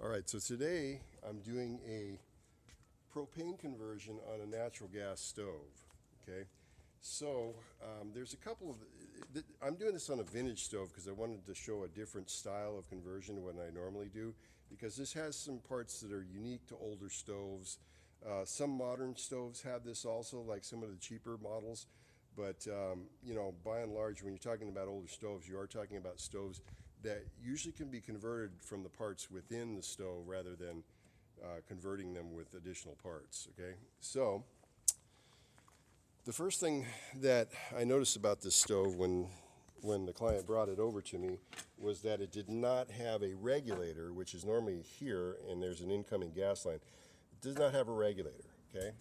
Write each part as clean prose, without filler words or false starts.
All right, so today I'm doing a propane conversion on a natural gas stove, okay? So there's a couple of, I'm doing this on a vintage stove because I wanted to show a different style of conversion to what I normally do, because this has some parts that are unique to older stoves. Some modern stoves have this also, like some of the cheaper models, but you know, by and large, when you're talking about older stoves, you are talking about stoves that usually can be converted from the parts within the stove rather than converting them with additional parts, okay? So the first thing that I noticed about this stove when the client brought it over to me was that it did not have a regulator, which is normally here, and there's an incoming gas line. It does not have a regulator, okay?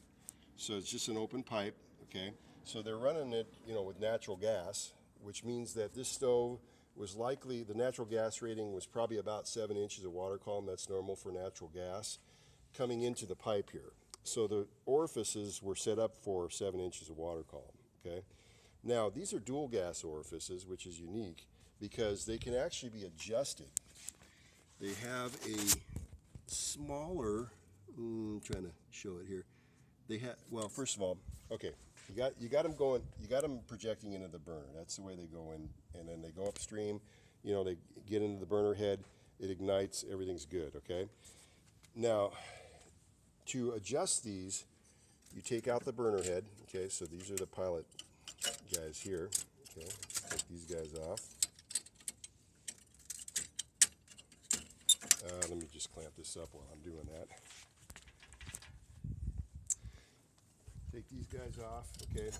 So it's just an open pipe, okay? So they're running it, you know, with natural gas, which means that this stove was likely, the natural gas rating was probably about 7 inches of water column. That's normal for natural gas coming into the pipe here. So the orifices were set up for 7 inches of water column, okay? Now, these are dual gas orifices, which is unique because they can actually be adjusted. They have a smaller, I'm trying to show it here. They have, well, first of all, okay, you got them going, you got them projecting into the burner. That's the way they go in, and then they go upstream. You know, they get into the burner head, it ignites, everything's good, okay? Now, to adjust these, you take out the burner head, okay? So these are the pilot guys here, okay? Take these guys off. Let me just clamp this up while I'm doing that. Take these guys off, okay?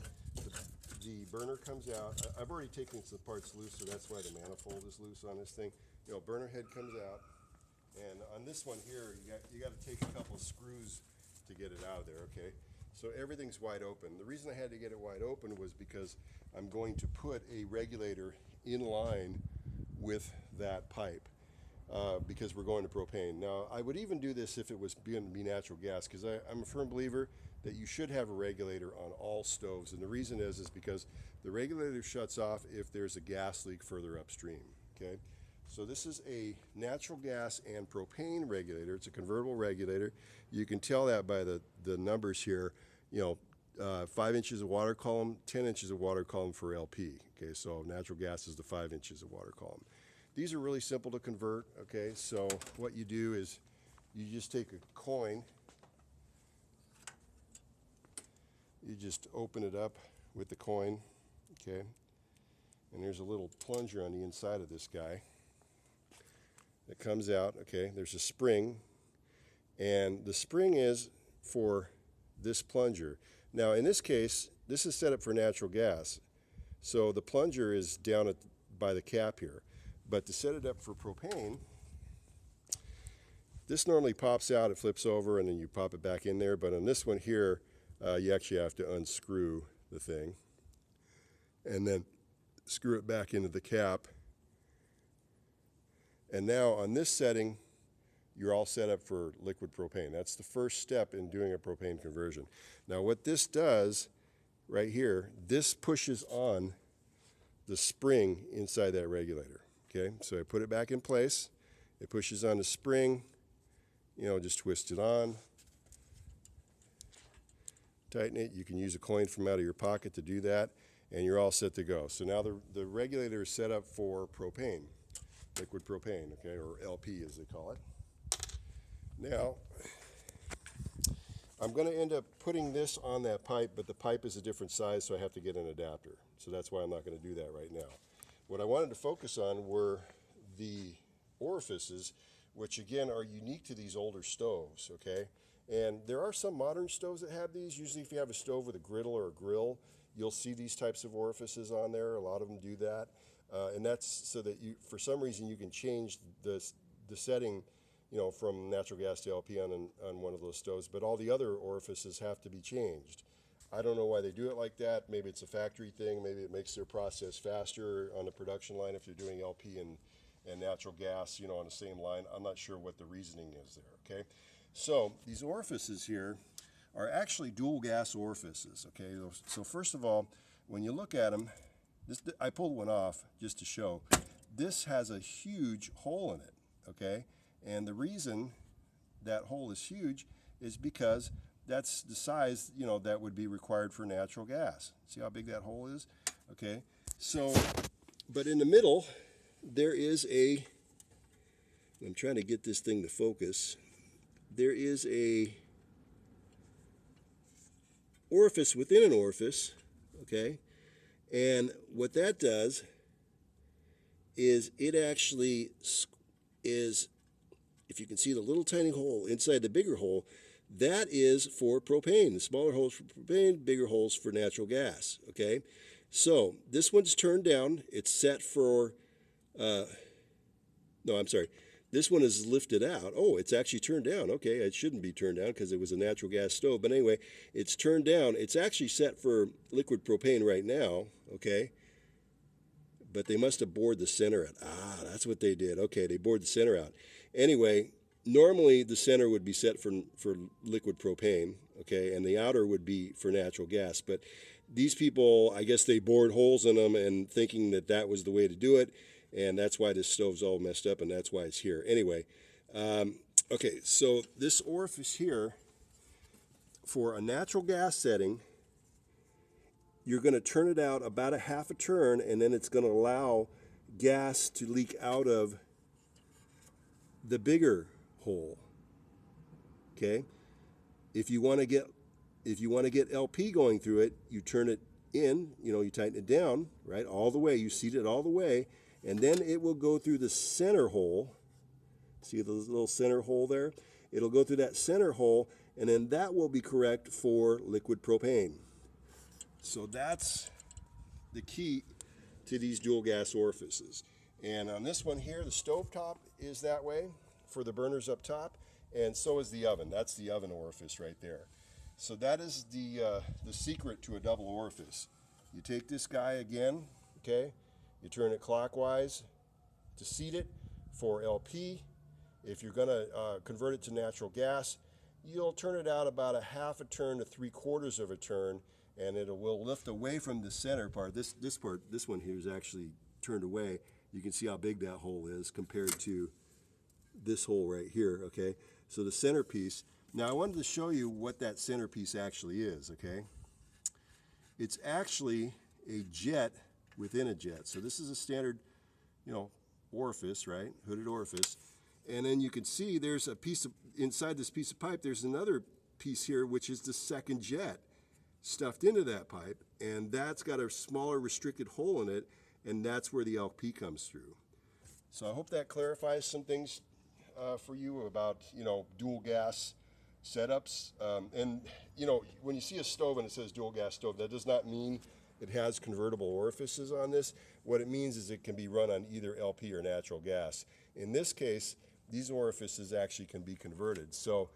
The burner comes out. I've already taken some parts loose, so that's why the manifold is loose on this thing. You know, burner head comes out, and on this one here, you got to take a couple of screws to get it out of there, okay? So everything's wide open. The reason I had to get it wide open was because I'm going to put a regulator in line with that pipe. Because we're going to propane. Now, I would even do this if it was going to be natural gas, because I'm a firm believer that you should have a regulator on all stoves, and the reason is because the regulator shuts off if there's a gas leak further upstream, okay? So this is a natural gas and propane regulator. It's a convertible regulator. You can tell that by the numbers here, you know, 5 inches of water column, 10 inches of water column for LP, okay? So natural gas is the 5 inches of water column. These are really simple to convert, okay? So what you do is you just take a coin, you just open it up with the coin, okay? And there's a little plunger on the inside of this guy that comes out, okay? There's a spring, and the spring is for this plunger. Now, in this case, this is set up for natural gas, so the plunger is down by the cap here. But to set it up for propane, this normally pops out, it flips over, and then you pop it back in there. But on this one here, you actually have to unscrew the thing and then screw it back into the cap. And now on this setting, you're all set up for liquid propane. That's the first step in doing a propane conversion. Now what this does right here, this pushes on the spring inside that regulator. Okay, so I put it back in place. It pushes on the spring, you know, just twist it on, tighten it. You can use a coin from out of your pocket to do that, and you're all set to go. So now the regulator is set up for propane, liquid propane, okay, or LP as they call it. Now, I'm going to end up putting this on that pipe, but the pipe is a different size, so I have to get an adapter. So that's why I'm not going to do that right now. What I wanted to focus on were the orifices, which again are unique to these older stoves, okay? And there are some modern stoves that have these. Usually if you have a stove with a griddle or a grill, you'll see these types of orifices on there. A lot of them do that. And that's so that you, for some reason, you can change the setting, you know, from natural gas to LP on one of those stoves, but all the other orifices have to be changed. I don't know why they do it like that. Maybe it's a factory thing. Maybe it makes their process faster on the production line if you're doing LP and natural gas, you know, on the same line. I'm not sure what the reasoning is there, okay? So these orifices here are actually dual gas orifices, okay? So first of all, when you look at them, I pulled one off just to show. This has a huge hole in it, okay? And the reason that hole is huge is because that's the size, you know, that would be required for natural gas. See how big that hole is? Okay, so, but in the middle, there is a, I'm trying to get this thing to focus, there is a orifice within an orifice, okay? And what that does is it actually is, if you can see the little tiny hole inside the bigger hole, that is for propane. The smaller holes for propane, bigger holes for natural gas, okay? So this one's turned down. It's set for, no, I'm sorry. This one is lifted out. Oh, it's actually turned down. Okay, it shouldn't be turned down because it was a natural gas stove. But anyway, it's turned down. It's actually set for liquid propane right now, okay? But they must have bored the center out. Ah, that's what they did. Okay, they bored the center out. Anyway, normally the center would be set for liquid propane, okay, and the outer would be for natural gas. But these people, I guess they bored holes in them and thinking that that was the way to do it, and that's why this stove's all messed up, and that's why it's here. Anyway, okay, so this orifice here, for a natural gas setting, you're going to turn it out about a half a turn, and then it's going to allow gas to leak out of the bigger hole. Okay, if you want to get LP going through it, you turn it in, you know, you tighten it down, right, all the way, you seat it all the way, and then it will go through the center hole. See the little center hole there? It'll go through that center hole, and then that will be correct for liquid propane. So that's the key to these dual gas orifices. And on this one here, the stovetop is that way for the burners up top, and so is the oven. That's the oven orifice right there. So that is the secret to a double orifice. You take this guy again, okay? You turn it clockwise to seat it for LP. If you're going to convert it to natural gas, you'll turn it out about a half a turn to 3/4 of a turn, and it will lift away from the center part. This one here is actually turned away. You can see how big that hole is compared to this hole right here, okay? So the centerpiece, now I wanted to show you what that centerpiece actually is, okay? It's actually a jet within a jet. So this is a standard, you know, orifice, right? Hooded orifice. And then you can see there's a piece of, inside this piece of pipe, there's another piece here, which is the second jet stuffed into that pipe. And that's got a smaller restricted hole in it, and that's where the LP comes through. So I hope that clarifies some things for you about, you know, dual gas setups. And, you know, when you see a stove and it says dual gas stove, that does not mean it has convertible orifices on this. What it means is it can be run on either LP or natural gas. In this case, these orifices actually can be converted. So